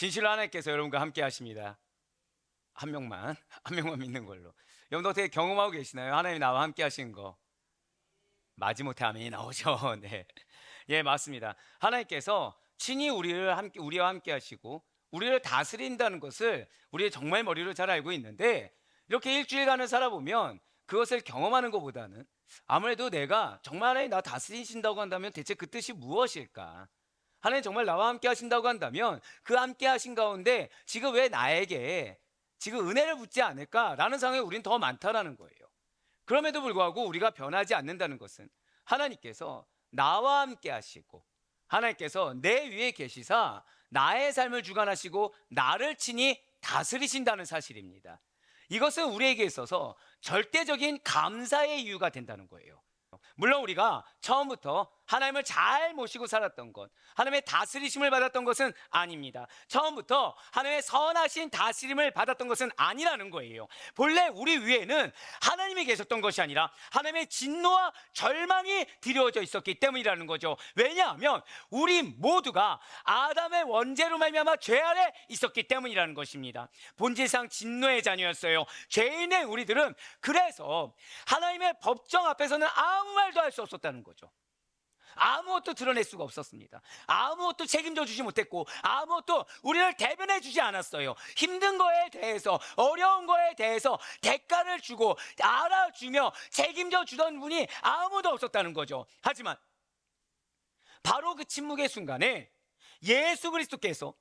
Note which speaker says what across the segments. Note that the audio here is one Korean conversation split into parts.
Speaker 1: 진실로 하나님께서 여러분과 함께 하십니다. 한 명만 믿는 걸로. 여러분 어떻게 경험하고 계시나요? 하나님이 나와 함께 하시는 거. 마지못해 아멘이 나오죠. 네. 예, 맞습니다. 하나님께서 친히 우리와 함께 하시고 우리를 다스린다는 것을 우리 정말 머리로 잘 알고 있는데, 이렇게 일주일간을 살아보면 그것을 경험하는 것보다는 아무래도 내가 정말 하나님 나 다스리신다고 한다면 대체 그 뜻이 무엇일까? 하나님 정말 나와 함께 하신다고 한다면 그 함께 하신 가운데 지금 왜 나에게 지금 은혜를 붓지 않을까라는 상황이 우린 더 많다라는 거예요. 그럼에도 불구하고 우리가 변하지 않는다는 것은 하나님께서 나와 함께 하시고 하나님께서 내 위에 계시사 나의 삶을 주관하시고 나를 친히 다스리신다는 사실입니다. 이것은 우리에게 있어서 절대적인 감사의 이유가 된다는 거예요. 물론 우리가 처음부터 하나님을 잘 모시고 살았던 것, 하나님의 다스리심을 받았던 것은 아닙니다. 처음부터 하나님의 선하신 다스림을 받았던 것은 아니라는 거예요. 본래 우리 위에는 하나님이 계셨던 것이 아니라 하나님의 진노와 절망이 드려져 있었기 때문이라는 거죠. 왜냐하면 우리 모두가 아담의 원죄로 말미암아 죄 아래 있었기 때문이라는 것입니다. 본질상 진노의 자녀였어요. 죄인의 우리들은 그래서 하나님의 법정 앞에서는 아무 말도 할 수 없었다는 거죠. 아무것도 드러낼 수가 없었습니다. 아무것도 책임져 주지 못했고 아무것도 우리를 대변해 주지 않았어요. 힘든 거에 대해서, 어려운 거에 대해서 대가를 주고 알아주며 책임져 주던 분이 아무도 없었다는 거죠. 하지만 바로 그 침묵의 순간에 예수 그리스도께서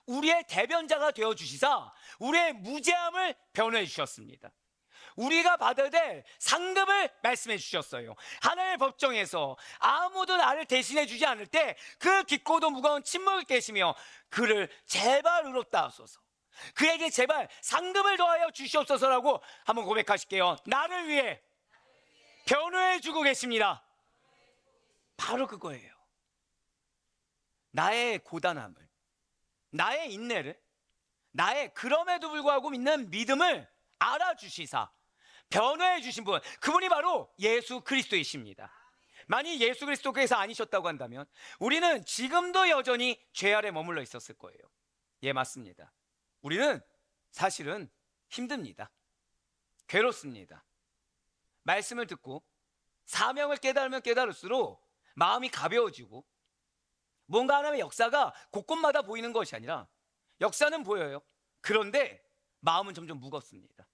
Speaker 1: 우리의 대변자가 되어 주시사 우리의 무죄함을 변호해 주셨습니다. 우리가 받아야 될 상급을 말씀해 주셨어요. 하나님의 법정에서 아무도 나를 대신해 주지 않을 때 그 깊고도 무거운 침묵을 깨시며 그를 제발 의롭다 하소서, 그에게 제발 상급을 더하여 주시옵소서라고 한번 고백하실게요. 나를 위해 변호해 주고 계십니다. 바로 그거예요. 나의 고단함을, 나의 인내를, 나의 그럼에도 불구하고 믿는 믿음을 알아주시사 변호해 주신 분, 그분이 바로 예수 그리스도이십니다. 만약 예수 그리스도께서 아니셨다고 한다면 우리는 지금도 여전히 죄 아래 머물러 있었을 거예요. 예, 맞습니다. 우리는 사실은 힘듭니다. 괴롭습니다. 말씀을 듣고 사명을 깨달으면 깨달을수록 마음이 가벼워지고 뭔가 하나님의 역사가 곳곳마다 보이는 것이 아니라 역사는 보여요. 그런데 마음은 점점 무겁습니다.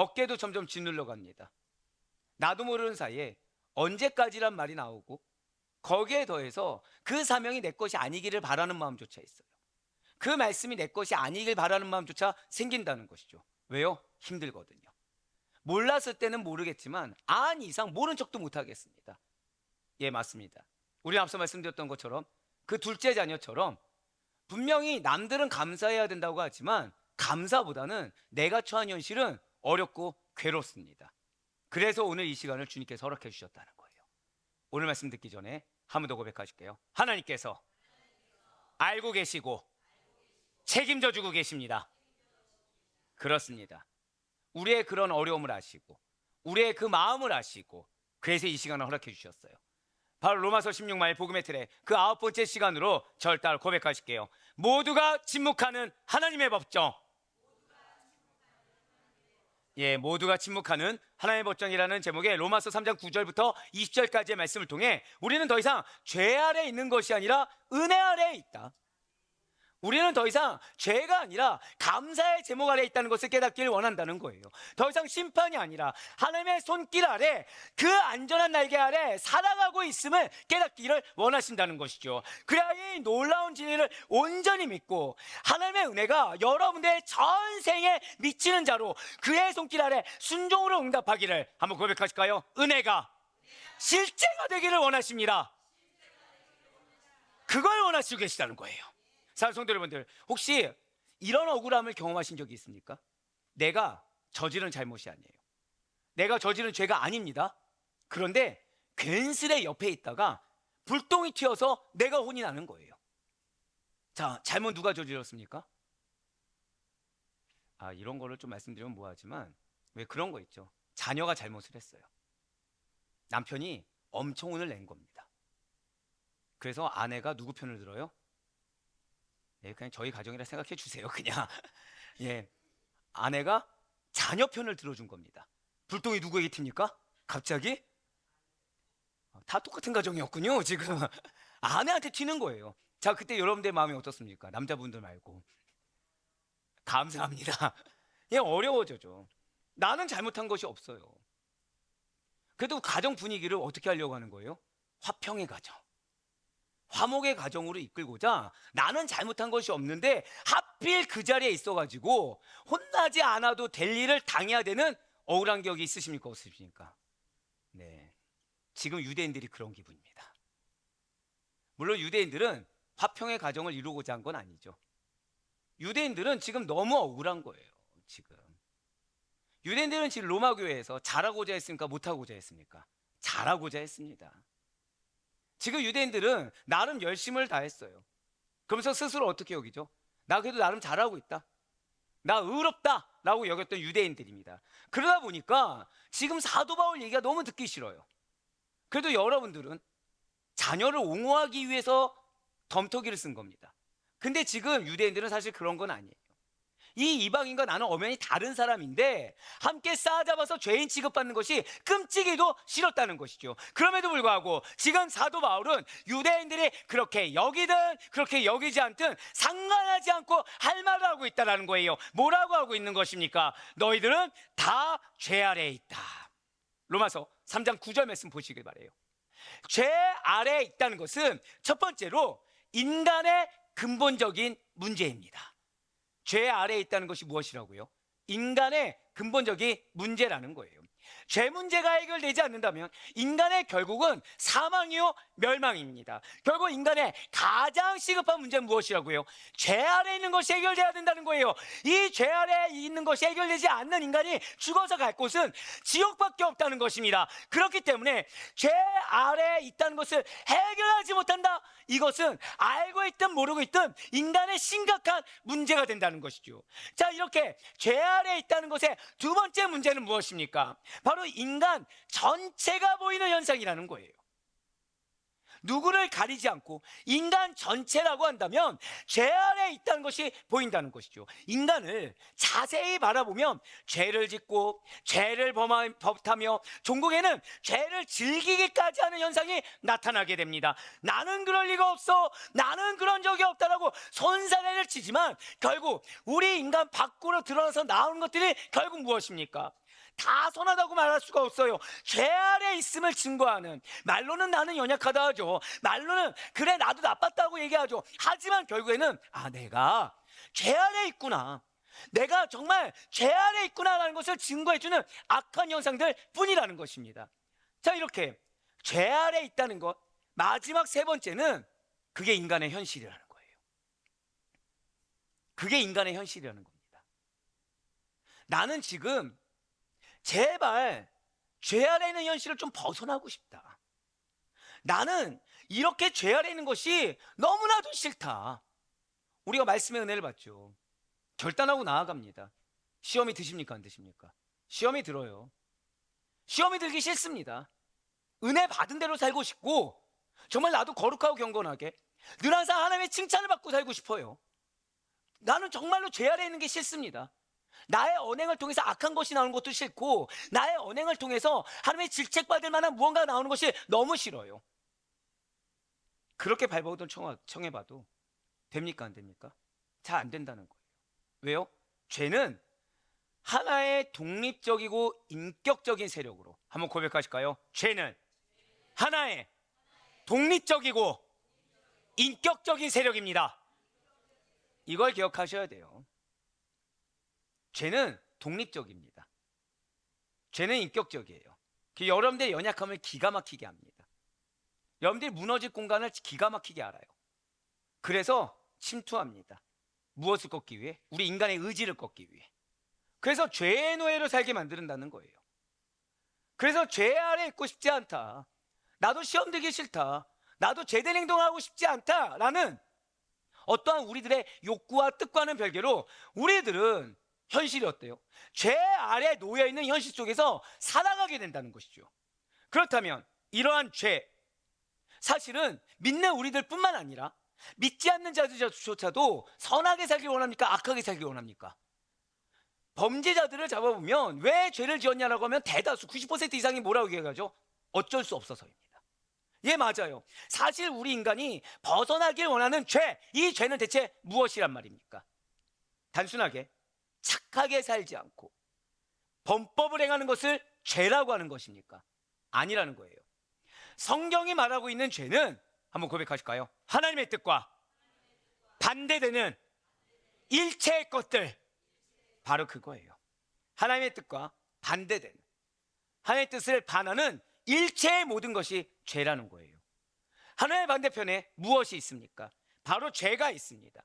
Speaker 1: 어깨도 점점 짓눌러 갑니다. 나도 모르는 사이에 언제까지란 말이 나오고 거기에 더해서 그 사명이 내 것이 아니기를 바라는 마음조차 있어요. 그 말씀이 내 것이 아니길 바라는 마음조차 생긴다는 것이죠. 왜요? 힘들거든요. 몰랐을 때는 모르겠지만 안 이상 모른 척도 못하겠습니다. 예, 맞습니다. 우리 앞서 말씀드렸던 것처럼 그 둘째 자녀처럼 분명히 남들은 감사해야 된다고 하지만 감사보다는 내가 처한 현실은 어렵고 괴롭습니다. 그래서 오늘 이 시간을 주님께서 허락해 주셨다는 거예요. 오늘 말씀 듣기 전에 한 번 더 고백하실게요. 하나님께서 알고 계시고 책임져 주고 계십니다. 그렇습니다. 우리의 그런 어려움을 아시고 우리의 그 마음을 아시고 그래서 이 시간을 허락해 주셨어요. 바로 로마서 16말 복음의 틀에 그 9번째 시간으로 저를 따라 고백하실게요. 모두가 침묵하는 하나님의 법정. 예, 모두가 침묵하는 하나님의 법정이라는 제목의 로마서 3장 9절부터 20절까지의 말씀을 통해 우리는 더 이상 죄 아래 있는 것이 아니라 은혜 아래에 있다. 우리는 더 이상 죄가 아니라 감사의 제목 아래에 있다는 것을 깨닫기를 원한다는 거예요. 더 이상 심판이 아니라 하나님의 손길 아래, 그 안전한 날개 아래 살아가고 있음을 깨닫기를 원하신다는 것이죠. 그래야 이 놀라운 진리를 온전히 믿고 하나님의 은혜가 여러분들의 전생에 미치는 자로 그의 손길 아래 순종으로 응답하기를 한번 고백하실까요? 은혜가 실제가 되기를 원하십니다. 그걸 원하시고 계시다는 거예요. 사랑하는 성도 여러분들, 혹시 이런 억울함을 경험하신 적이 있습니까? 내가 저지른 잘못이 아니에요. 내가 저지른 죄가 아닙니다. 그런데 괜스레 옆에 있다가 불똥이 튀어서 내가 혼이 나는 거예요. 자, 잘못 누가 저질렀습니까? 이런 거를 좀 말씀드리면 뭐하지만 왜 그런 거 있죠. 자녀가 잘못을 했어요. 남편이 엄청 혼을 낸 겁니다. 그래서 아내가 누구 편을 들어요? 예, 그냥 저희 가정이라 생각해 주세요. 그냥 예, 아내가 자녀 편을 들어준 겁니다. 불똥이 누구에게 튑니까? 갑자기? 다 똑같은 가정이었군요, 지금. 아내한테 튀는 거예요. 자, 그때 여러분들 마음이 어떻습니까? 남자분들 말고. 감사합니다. 예, 어려워져죠. 나는 잘못한 것이 없어요. 그래도 가정 분위기를 어떻게 하려고 하는 거예요? 화평의 가정, 화목의 가정으로 이끌고자, 나는 잘못한 것이 없는데 하필 그 자리에 있어가지고 혼나지 않아도 될 일을 당해야 되는 억울한 격이 있으십니까, 없으십니까? 네, 지금 유대인들이 그런 기분입니다. 물론 유대인들은 화평의 가정을 이루고자 한 건 아니죠. 유대인들은 지금 너무 억울한 거예요. 지금 유대인들은 지금 로마 교회에서 잘하고자 했습니까, 못하고자 했습니까? 잘하고자 했습니다. 지금 유대인들은 나름 열심을 다했어요. 그러면서 스스로 어떻게 여기죠? 나 그래도 나름 잘하고 있다, 나 의롭다 라고 여겼던 유대인들입니다. 그러다 보니까 지금 사도 바울 얘기가 너무 듣기 싫어요. 그래도 여러분들은 자녀를 옹호하기 위해서 덤터기를 쓴 겁니다. 근데 지금 유대인들은 사실 그런 건 아니에요. 이 이방인과 나는 엄연히 다른 사람인데 함께 싸잡아서 죄인 취급받는 것이 끔찍이도 싫었다는 것이죠. 그럼에도 불구하고 지금 사도 바울은 유대인들이 그렇게 여기든 그렇게 여기지 않든 상관하지 않고 할 말을 하고 있다는 거예요. 뭐라고 하고 있는 것입니까? 너희들은 다 죄 아래에 있다. 로마서 3장 9절 말씀 보시길 바라요. 죄 아래에 있다는 것은 첫 번째로 인간의 근본적인 문제입니다. 죄 아래에 있다는 것이 무엇이라고요? 인간의 근본적인 문제라는 거예요. 죄 문제가 해결되지 않는다면 인간의 결국은 사망이요 멸망입니다. 결국 인간의 가장 시급한 문제는 무엇이라고요? 죄 아래에 있는 것이 해결돼야 된다는 거예요. 이 죄 아래에 있는 것이 해결되지 않는 인간이 죽어서 갈 곳은 지옥밖에 없다는 것입니다. 그렇기 때문에 죄 아래에 있다는 것을 해결하지 못한다, 이것은 알고 있든 모르고 있든 인간의 심각한 문제가 된다는 것이죠. 자, 이렇게 죄 아래에 있다는 것의 두 번째 문제는 무엇입니까? 바로 인간 전체가 보이는 현상이라는 거예요. 누구를 가리지 않고 인간 전체라고 한다면 죄 아래에 있다는 것이 보인다는 것이죠. 인간을 자세히 바라보면 죄를 짓고 죄를 범하며 종국에는 죄를 즐기기까지 하는 현상이 나타나게 됩니다. 나는 그럴 리가 없어, 나는 그런 적이 없다라고 손사래를 치지만 결국 우리 인간 밖으로 드러나서 나오는 것들이 결국 무엇입니까? 다 선하다고 말할 수가 없어요. 죄 아래 있음을 증거하는, 말로는 나는 연약하다 하죠. 말로는 그래 나도 나빴다고 얘기하죠. 하지만 결국에는 내가 죄 아래 있구나, 내가 정말 죄 아래 있구나라는 것을 증거해주는 악한 현상들 뿐이라는 것입니다. 자, 이렇게 죄 아래 있다는 것, 마지막 세 번째는 그게 인간의 현실이라는 거예요. 그게 인간의 현실이라는 겁니다. 나는 지금 제발 죄 아래 있는 현실을 좀 벗어나고 싶다, 나는 이렇게 죄 아래 있는 것이 너무나도 싫다. 우리가 말씀의 은혜를 받죠. 결단하고 나아갑니다. 시험이 드십니까, 안 드십니까? 시험이 들어요. 시험이 들기 싫습니다. 은혜 받은 대로 살고 싶고, 정말 나도 거룩하고 경건하게 늘 항상 하나님의 칭찬을 받고 살고 싶어요. 나는 정말로 죄 아래 있는 게 싫습니다. 나의 언행을 통해서 악한 것이 나오는 것도 싫고, 나의 언행을 통해서 하나님의 질책받을 만한 무언가가 나오는 것이 너무 싫어요. 그렇게 발버둥 청해봐도 됩니까, 안 됩니까? 잘 안 된다는 거예요. 왜요? 죄는 하나의 독립적이고 인격적인 세력으로, 한번 고백하실까요? 죄는 하나의 독립적이고 인격적인 세력입니다. 이걸 기억하셔야 돼요. 죄는 독립적입니다. 죄는 인격적이에요. 여러분들의 연약함을 기가 막히게 합니다. 여러분들이 무너질 공간을 기가 막히게 알아요. 그래서 침투합니다. 무엇을 꺾기 위해? 우리 인간의 의지를 꺾기 위해. 그래서 죄의 노예로 살게 만든다는 거예요. 그래서 죄 아래 있고 싶지 않다, 나도 시험 들기 싫다, 나도 제대로 행동하고 싶지 않다라는 어떠한 우리들의 욕구와 뜻과는 별개로 우리들은 현실이 어때요? 죄 아래 놓여있는 현실 속에서 살아가게 된다는 것이죠. 그렇다면 이러한 죄, 사실은 믿는 우리들 뿐만 아니라 믿지 않는 자들조차도 선하게 살길 원합니까? 악하게 살길 원합니까? 범죄자들을 잡아보면 왜 죄를 지었냐라고 하면 대다수 90% 이상이 뭐라고 얘기하죠? 어쩔 수 없어서입니다. 예, 맞아요. 사실 우리 인간이 벗어나길 원하는 죄, 이 죄는 대체 무엇이란 말입니까? 단순하게 착하게 살지 않고 범법을 행하는 것을 죄라고 하는 것입니까? 아니라는 거예요. 성경이 말하고 있는 죄는 한번 고백하실까요? 하나님의 뜻과 반대되는 일체의 것들, 바로 그거예요. 하나님의 뜻과 반대되는, 하나님의 뜻을 반하는 일체의 모든 것이 죄라는 거예요. 하나님의 반대편에 무엇이 있습니까? 바로 죄가 있습니다.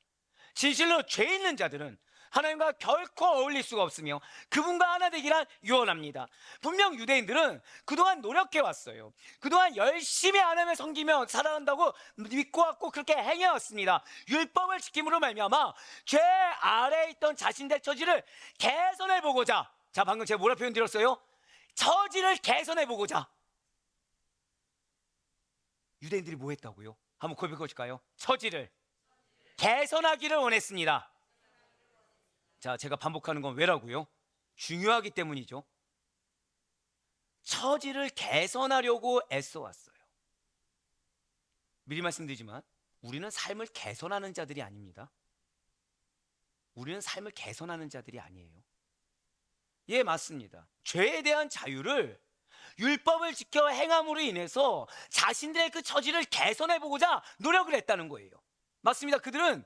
Speaker 1: 진실로 죄 있는 자들은 하나님과 결코 어울릴 수가 없으며 그분과 하나 되기를 유언합니다. 분명 유대인들은 그동안 노력해왔어요. 그동안 열심히 하나님을 섬기며 살아간다고 믿고 왔고 그렇게 행해왔습니다. 율법을 지킴으로 말미암아 죄 아래에 있던 자신들의 처지를 개선해보고자, 자, 방금 제가 뭐라 표현 드렸어요? 처지를 개선해보고자 유대인들이 뭐 했다고요? 한번 고백해 보실까요? 처지를 개선하기를 원했습니다. 자, 제가 반복하는 건 왜라고요? 중요하기 때문이죠. 처지를 개선하려고 애써왔어요. 미리 말씀드리지만 우리는 삶을 개선하는 자들이 아닙니다. 우리는 삶을 개선하는 자들이 아니에요. 예, 맞습니다. 죄에 대한 자유를 율법을 지켜 행함으로 인해서 자신들의 그 처지를 개선해보고자 노력을 했다는 거예요. 맞습니다. 그들은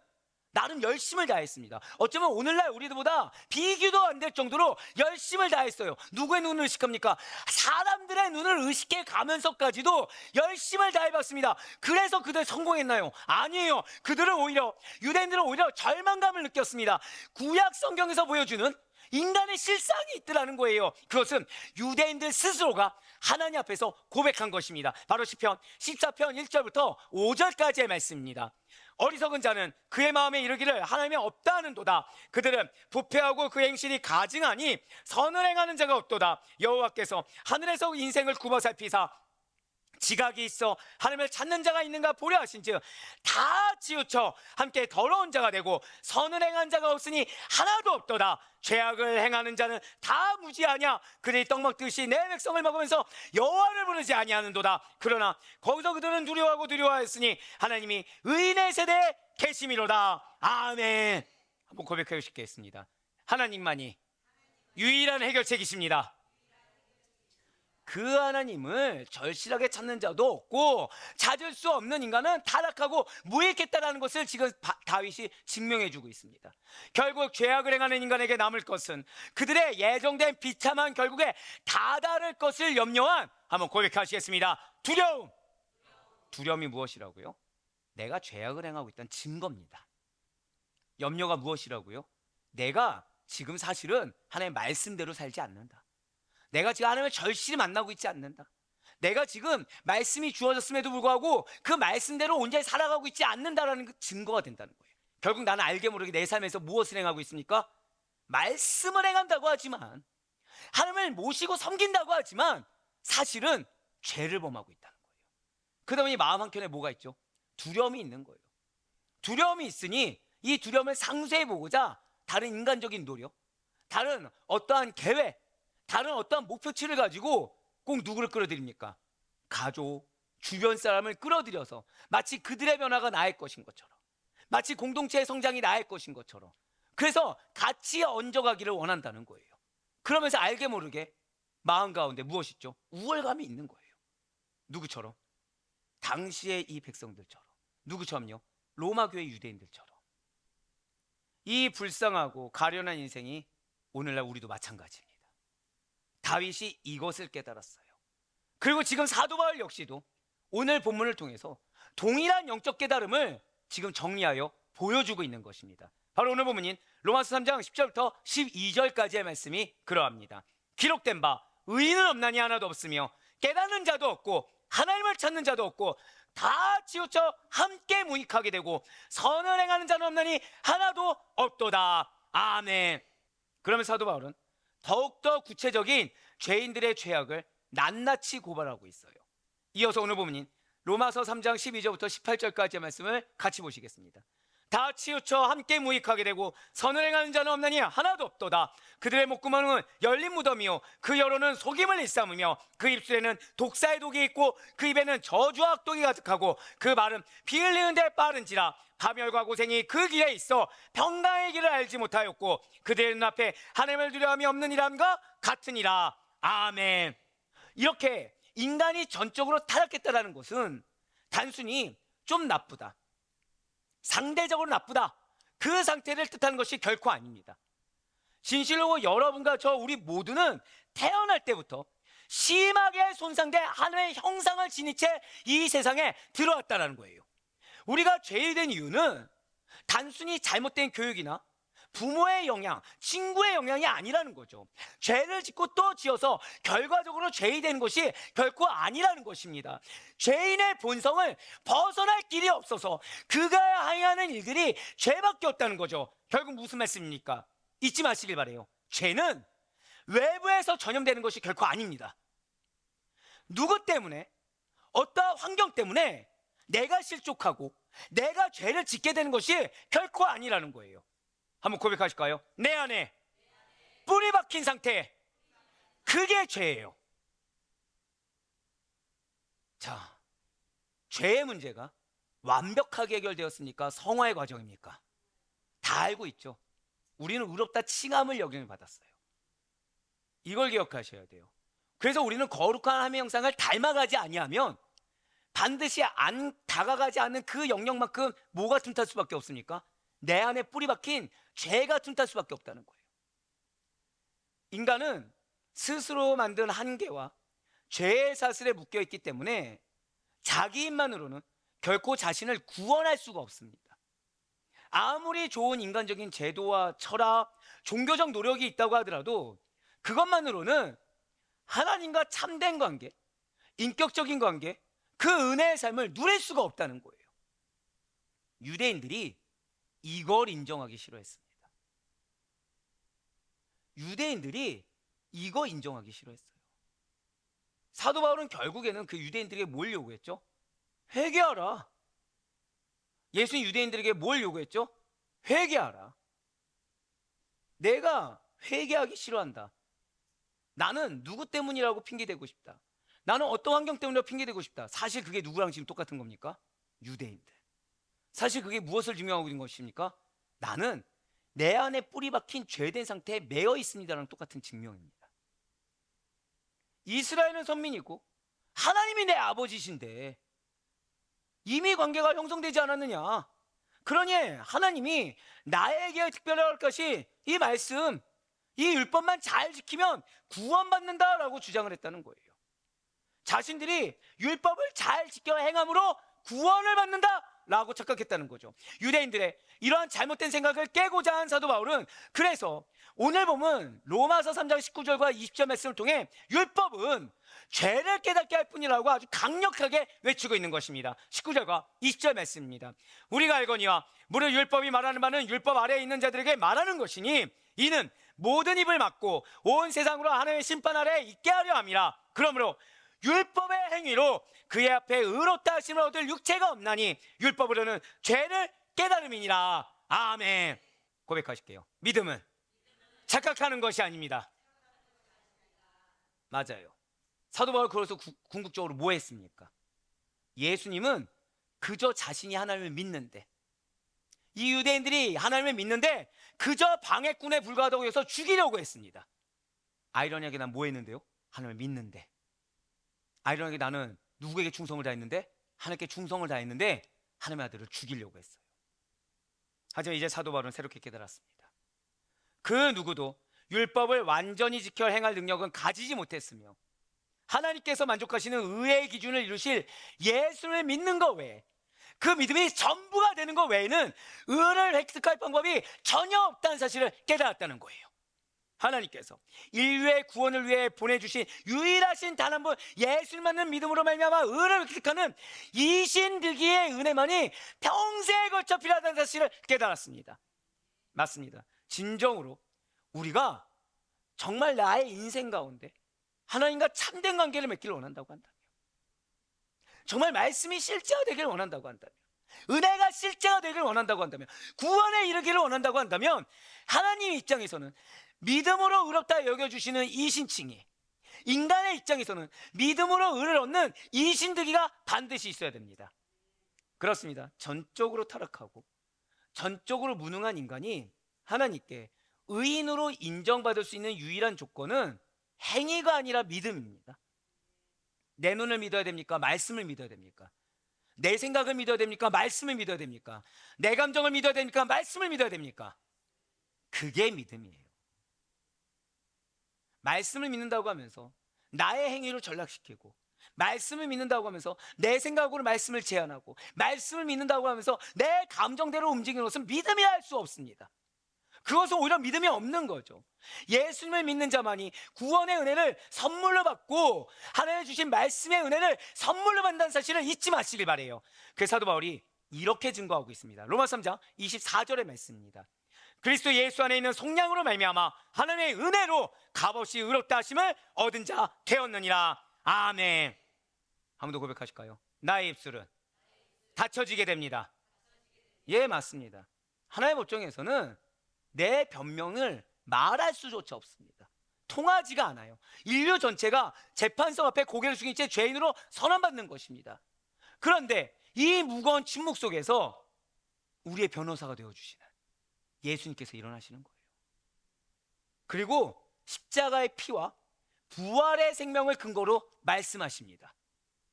Speaker 1: 나름 열심을 다했습니다. 어쩌면 오늘날 우리들보다 비교도 안 될 정도로 열심을 다했어요. 누구의 눈을 의식합니까? 사람들의 눈을 의식해 가면서까지도 열심을 다해봤습니다. 그래서 그들 성공했나요? 아니에요. 그들은 오히려, 유대인들은 오히려 절망감을 느꼈습니다. 구약 성경에서 보여주는 인간의 실상이 있더라는 거예요. 그것은 유대인들 스스로가 하나님 앞에서 고백한 것입니다. 바로 시편 14편 1절부터 5절까지의 말씀입니다. 어리석은 자는 그의 마음에 이르기를 하나님이 없다 하는도다. 그들은 부패하고 그 행실이 가증하니 선을 행하는 자가 없도다. 여호와께서 하늘에서 인생을 굽어 살피사 지각이 있어 하나님을 찾는 자가 있는가 보려 하신즉 다 치우쳐 함께 더러운 자가 되고 선을 행한 자가 없으니 하나도 없도다. 죄악을 행하는 자는 다 무지하냐. 그들이 떡 먹듯이 내 백성을 먹으면서 여호와를 부르지 아니하는도다. 그러나 거기서 그들은 두려워하였으니 하나님이 의인의 세대에 계심이로다. 아멘. 한번 고백해 주시겠습니다. 하나님만이 유일한 해결책이십니다. 그 하나님을 절실하게 찾는 자도 없고 찾을 수 없는 인간은 타락하고 무익했다라는 것을 지금 다윗이 증명해 주고 있습니다. 결국 죄악을 행하는 인간에게 남을 것은 그들의 예정된 비참한 결국에 다다를 것을 염려한, 한번 고백하시겠습니다. 두려움. 두려움이 무엇이라고요? 내가 죄악을 행하고 있다는 증거입니다. 염려가 무엇이라고요? 내가 지금 사실은 하나님의 말씀대로 살지 않는다. 내가 지금 하나님을 절실히 만나고 있지 않는다. 내가 지금 말씀이 주어졌음에도 불구하고 그 말씀대로 온전히 살아가고 있지 않는다라는 그 증거가 된다는 거예요. 결국 나는 알게 모르게 내 삶에서 무엇을 행하고 있습니까? 말씀을 행한다고 하지만, 하나님을 모시고 섬긴다고 하지만 사실은 죄를 범하고 있다는 거예요. 그러다 보니 마음 한켠에 뭐가 있죠? 두려움이 있는 거예요. 두려움이 있으니 이 두려움을 상쇄해보고자 다른 인간적인 노력, 다른 어떠한 계획, 다른 어떠한 목표치를 가지고 꼭 누구를 끌어들입니까? 가족, 주변 사람을 끌어들여서 마치 그들의 변화가 나의 것인 것처럼, 마치 공동체의 성장이 나의 것인 것처럼, 그래서 같이 얹어가기를 원한다는 거예요. 그러면서 알게 모르게 마음 가운데 무엇이 있죠? 우월감이 있는 거예요. 누구처럼? 당시의 이 백성들처럼. 누구처럼요? 로마 교회 유대인들처럼. 이 불쌍하고 가련한 인생이 오늘날 우리도 마찬가지입니다. 다윗이 이것을 깨달았어요. 그리고 지금 사도 바울 역시도 오늘 본문을 통해서 동일한 영적 깨달음을 지금 정리하여 보여주고 있는 것입니다. 바로 오늘 본문인 로마서 3장 10절부터 12절까지의 말씀이 그러합니다. 기록된 바 의인은 없나니 하나도 없으며 깨닫는 자도 없고 하나님을 찾는 자도 없고 다 치우쳐 함께 무익하게 되고 선을 행하는 자는 없나니 하나도 없도다. 아멘. 그러면서 사도 바울은 더욱더 구체적인 죄인들의 죄악을 낱낱이 고발하고 있어요. 이어서 오늘 보면인 로마서 3장 12절부터 18절까지의 말씀을 같이 보시겠습니다. 다 치우쳐 함께 무익하게 되고 선을 행하는 자는 없나니 하나도 없도다. 그들의 목구멍은 열린 무덤이요 그 여론은 속임을 일삼으며 그 입술에는 독사의 독이 있고 그 입에는 저주와 악독이 가득하고 그 말은 피 흘리는 데 빠른지라. 파멸과 고생이 그 길에 있어 평강의 길을 알지 못하였고 그들의 눈앞에 하나님을 두려움이 없는 이람과 같으니라. 아멘. 이렇게 인간이 전적으로 타락했다는 것은 단순히 좀 나쁘다, 상대적으로 나쁘다, 그 상태를 뜻하는 것이 결코 아닙니다. 진실로 여러분과 저 우리 모두는 태어날 때부터 심하게 손상된 하나님의 형상을 지닌 채 이 세상에 들어왔다는 거예요. 우리가 죄인 된 이유는 단순히 잘못된 교육이나 부모의 영향, 친구의 영향이 아니라는 거죠. 죄를 짓고 또 지어서 결과적으로 죄인이 되는 것이 결코 아니라는 것입니다. 죄인의 본성을 벗어날 길이 없어서 그가 행하는 일들이 죄밖에 없다는 거죠. 결국 무슨 말씀입니까? 잊지 마시길 바라요. 죄는 외부에서 전염되는 것이 결코 아닙니다. 누구 때문에, 어떠한 환경 때문에 내가 실족하고 내가 죄를 짓게 되는 것이 결코 아니라는 거예요. 한번 고백하실까요? 내 안에 뿌리 박힌 상태, 그게 죄예요. 자, 죄의 문제가 완벽하게 해결되었습니까? 성화의 과정입니까? 다 알고 있죠. 우리는 의롭다 칭함을 여김을 받았어요. 이걸 기억하셔야 돼요. 그래서 우리는 거룩한 하나님의 형상을 닮아가지 아니하면 반드시 안 다가가지 않는 그 영역만큼 뭐가 틈탈 수밖에 없습니까? 내 안에 뿌리 박힌 죄가 틈탈 수밖에 없다는 거예요. 인간은 스스로 만든 한계와 죄의 사슬에 묶여 있기 때문에 자기 힘만으로는 결코 자신을 구원할 수가 없습니다. 아무리 좋은 인간적인 제도와 철학, 종교적 노력이 있다고 하더라도 그것만으로는 하나님과 참된 관계, 인격적인 관계, 그 은혜의 삶을 누릴 수가 없다는 거예요. 유대인들이 이걸 인정하기 싫어했습니다. 유대인들이 이거 인정하기 싫어했어요. 사도 바울은 결국에는 그 유대인들에게 뭘 요구했죠? 회개하라. 예수는 유대인들에게 뭘 요구했죠? 회개하라. 내가 회개하기 싫어한다. 나는 누구 때문이라고 핑계대고 싶다. 나는 어떤 환경 때문에 핑계대고 싶다. 사실 그게 누구랑 지금 똑같은 겁니까? 유대인들. 사실 그게 무엇을 증명하고 있는 것입니까? 나는 내 안에 뿌리 박힌 죄된 상태에 매여 있습니다라는 똑같은 증명입니다. 이스라엘은 선민이고 하나님이 내 아버지신데 이미 관계가 형성되지 않았느냐? 그러니 하나님이 나에게 특별할 것이 이 말씀, 이 율법만 잘 지키면 구원받는다라고 주장을 했다는 거예요. 자신들이 율법을 잘 지켜 행함으로 구원을 받는다라고 착각했다는 거죠. 유대인들의 이러한 잘못된 생각을 깨고자 한 사도 바울은 그래서 오늘 보면 로마서 3장 19절과 20절 말씀을 통해 율법은 죄를 깨닫게 할 뿐이라고 아주 강력하게 외치고 있는 것입니다. 19절과 20절 말씀입니다. 우리가 알거니와 무릇 율법이 말하는 바는 율법 아래에 있는 자들에게 말하는 것이니 이는 모든 입을 막고 온 세상으로 하나님의 심판 아래에 있게 하려 함이라. 그러므로 율법의 행위로 그의 앞에 의롭다 하심을 얻을 육체가 없나니 율법으로는 죄를 깨달음이니라. 아멘. 고백하실게요. 믿음은 착각하는 것이 아닙니다. 맞아요. 사도 바울 그래서 궁극적으로 뭐 했습니까? 예수님은 그저 자신이 하나님을 믿는데, 이 유대인들이 하나님을 믿는데 그저 방해꾼에 불과하다고 해서 죽이려고 했습니다. 아이러니하게 난 뭐 했는데요? 하나님을 믿는데. 아이러니하게 나는 누구에게 충성을 다했는데? 하나님께 충성을 다했는데 하나님의 아들을 죽이려고 했어요. 하지만 이제 사도 바울은 새롭게 깨달았습니다. 그 누구도 율법을 완전히 지켜 행할 능력은 가지지 못했으며 하나님께서 만족하시는 의의 기준을 이루실 예수를 믿는 것 외에, 그 믿음이 전부가 되는 것 외에는 의를 획득할 방법이 전혀 없다는 사실을 깨달았다는 거예요. 하나님께서 인류의 구원을 위해 보내주신 유일하신 단 한 분 예수를 믿는 믿음으로 말미암아 의를 획득하는 이신득이의 은혜만이 평생에 걸쳐 필요하다는 사실을 깨달았습니다. 맞습니다. 진정으로 우리가 정말 나의 인생 가운데 하나님과 참된 관계를 맺기를 원한다고 한다면, 정말 말씀이 실제화되기를 원한다고 한다면, 은혜가 실제화되기를 원한다고 한다면, 구원에 이르기를 원한다고 한다면, 하나님 입장에서는 믿음으로 의롭다 여겨주시는 이 신칭이, 인간의 입장에서는 믿음으로 의를 얻는 이 신득이가 반드시 있어야 됩니다. 그렇습니다. 전적으로 타락하고 전적으로 무능한 인간이 하나님께 의인으로 인정받을 수 있는 유일한 조건은 행위가 아니라 믿음입니다. 내 눈을 믿어야 됩니까? 말씀을 믿어야 됩니까? 내 생각을 믿어야 됩니까? 말씀을 믿어야 됩니까? 내 감정을 믿어야 됩니까? 말씀을 믿어야 됩니까? 그게 믿음이에요. 말씀을 믿는다고 하면서 나의 행위를 전락시키고, 말씀을 믿는다고 하면서 내 생각으로 말씀을 제한하고, 말씀을 믿는다고 하면서 내 감정대로 움직이는 것은 믿음이 할 수 없습니다. 그것은 오히려 믿음이 없는 거죠. 예수님을 믿는 자만이 구원의 은혜를 선물로 받고 하나님 주신 말씀의 은혜를 선물로 받는다는 사실을 잊지 마시길 바래요. 그래서 사도 바울이 이렇게 증거하고 있습니다. 로마서 3장 24절의 말씀입니다. 그리스도 예수 안에 있는 속량으로 말미암아 하나님의 은혜로 값없이 의롭다 하심을 얻은 자 되었느니라. 아멘. 아무도 고백하실까요? 나의 입술은 닫혀지게 됩니다. 예, 맞습니다. 하나님의 법정에서는 내 변명을 말할 수조차 없습니다. 통하지가 않아요. 인류 전체가 재판석 앞에 고개를 숙인 채 죄인으로 선언받는 것입니다. 그런데 이 무거운 침묵 속에서 우리의 변호사가 되어주시는 예수님께서 일어나시는 거예요. 그리고 십자가의 피와 부활의 생명을 근거로 말씀하십니다.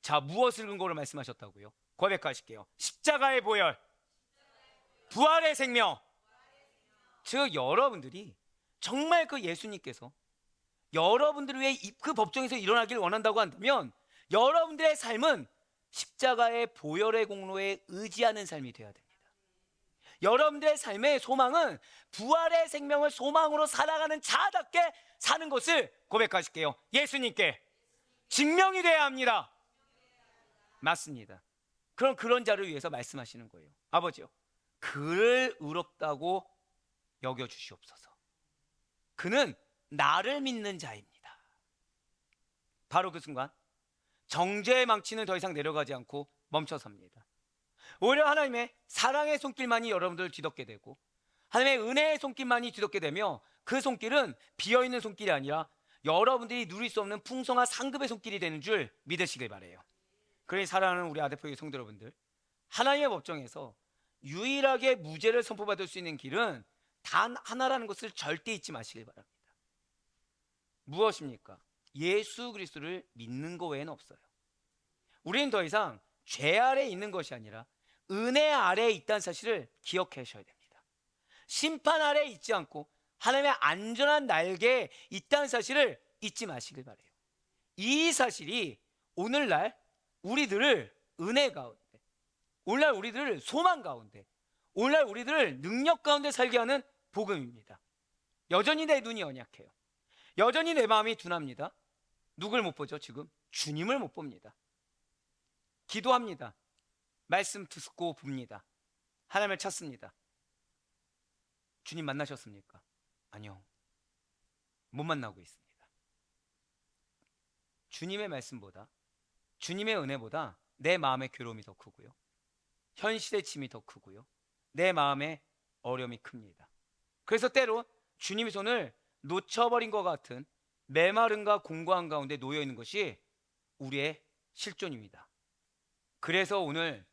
Speaker 1: 자, 무엇을 근거로 말씀하셨다고요? 고백하실게요. 십자가의 보혈, 부활의 생명. 즉 여러분들이 정말 그 예수님께서 여러분들을 위해 그 법정에서 일어나길 원한다고 한다면 여러분들의 삶은 십자가의 보혈의 공로에 의지하는 삶이 되어야 됩니다. 여러분들의 삶의 소망은 부활의 생명을 소망으로 살아가는 자답게 사는 것을 고백하실게요. 예수님께 증명이 돼야 합니다. 맞습니다. 그럼 그런 자를 위해서 말씀하시는 거예요. 아버지요, 그를 의롭다고 여겨주시옵소서. 그는 나를 믿는 자입니다. 바로 그 순간 정죄의 망치는 더 이상 내려가지 않고 멈춰섭니다. 오히려 하나님의 사랑의 손길만이 여러분들을 뒤덮게 되고, 하나님의 은혜의 손길만이 뒤덮게 되며, 그 손길은 비어있는 손길이 아니라 여러분들이 누릴 수 없는 풍성한 상급의 손길이 되는 줄 믿으시길 바라요. 그러니 사랑하는 우리 아대표의 성도 여러분들, 하나님의 법정에서 유일하게 무죄를 선포받을 수 있는 길은 단 하나라는 것을 절대 잊지 마시길 바랍니다. 무엇입니까? 예수 그리스도를 믿는 것 외에는 없어요. 우리는 더 이상 죄 아래에 있는 것이 아니라 은혜 아래에 있다는 사실을 기억하셔야 됩니다. 심판 아래에 있지 않고 하나님의 안전한 날개에 있다는 사실을 잊지 마시길 바라요. 이 사실이 오늘날 우리들을 은혜 가운데, 오늘날 우리들을 소망 가운데, 오늘날 우리들을 능력 가운데 살게 하는 복음입니다. 여전히 내 눈이 연약해요. 여전히 내 마음이 둔합니다. 누굴 못 보죠? 지금 주님을 못 봅니다. 기도합니다. 말씀 듣고 봅니다. 하나님을 찾습니다. 주님 만나셨습니까? 아니요, 못 만나고 있습니다. 주님의 말씀보다, 주님의 은혜보다 내 마음의 괴로움이 더 크고요, 현실의 짐이 더 크고요, 내 마음의 어려움이 큽니다. 그래서 때로 주님의 손을 놓쳐버린 것 같은 메마름과 공고한 가운데 놓여있는 것이 우리의 실존입니다. 그래서 오늘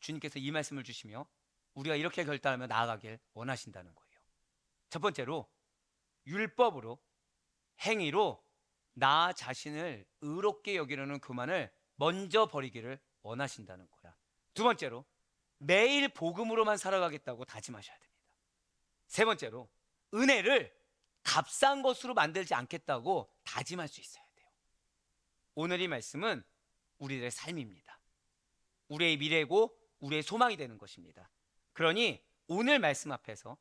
Speaker 1: 주님께서 이 말씀을 주시며 우리가 이렇게 결단하며 나아가길 원하신다는 거예요. 첫 번째로 율법으로, 행위로 나 자신을 의롭게 여기려는 교만을 먼저 버리기를 원하신다는 거야. 두 번째로 매일 복음으로만 살아가겠다고 다짐하셔야 됩니다. 세 번째로 은혜를 값싼 것으로 만들지 않겠다고 다짐할 수 있어야 돼요. 오늘 이 말씀은 우리들의 삶입니다. 우리의 미래고 우리의 소망이 되는 것입니다. 그러니 오늘 말씀 앞에서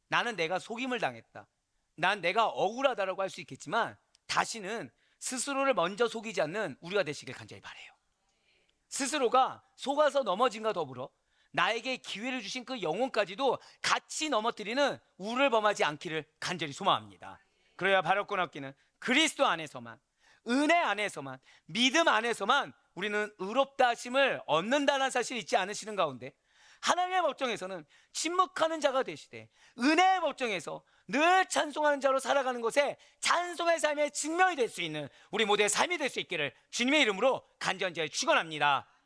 Speaker 1: 나는 내가 속임을 당했다, 난 내가 억울하다라고 할 수 있겠지만 다시는 스스로를 먼저 속이지 않는 우리가 되시길 간절히 바라요. 스스로가 속아서 넘어진과 더불어 나에게 기회를 주신 그 영혼까지도 같이 넘어뜨리는 우를 범하지 않기를 간절히 소망합니다. 그래야 바랄 건 없기는 그리스도 안에서만, 은혜 안에서만, 믿음 안에서만 우리는 의롭다 하심을 얻는다는 사실이 있지 않으시는 가운데, 하나님의 법정에서는 침묵하는 자가 되시되 은혜의 법정에서 늘 찬송하는 자로 살아가는 것에 찬송의 삶의 증명이 될 수 있는 우리 모두의 삶이 될 수 있기를 주님의 이름으로 간절히 축원합니다.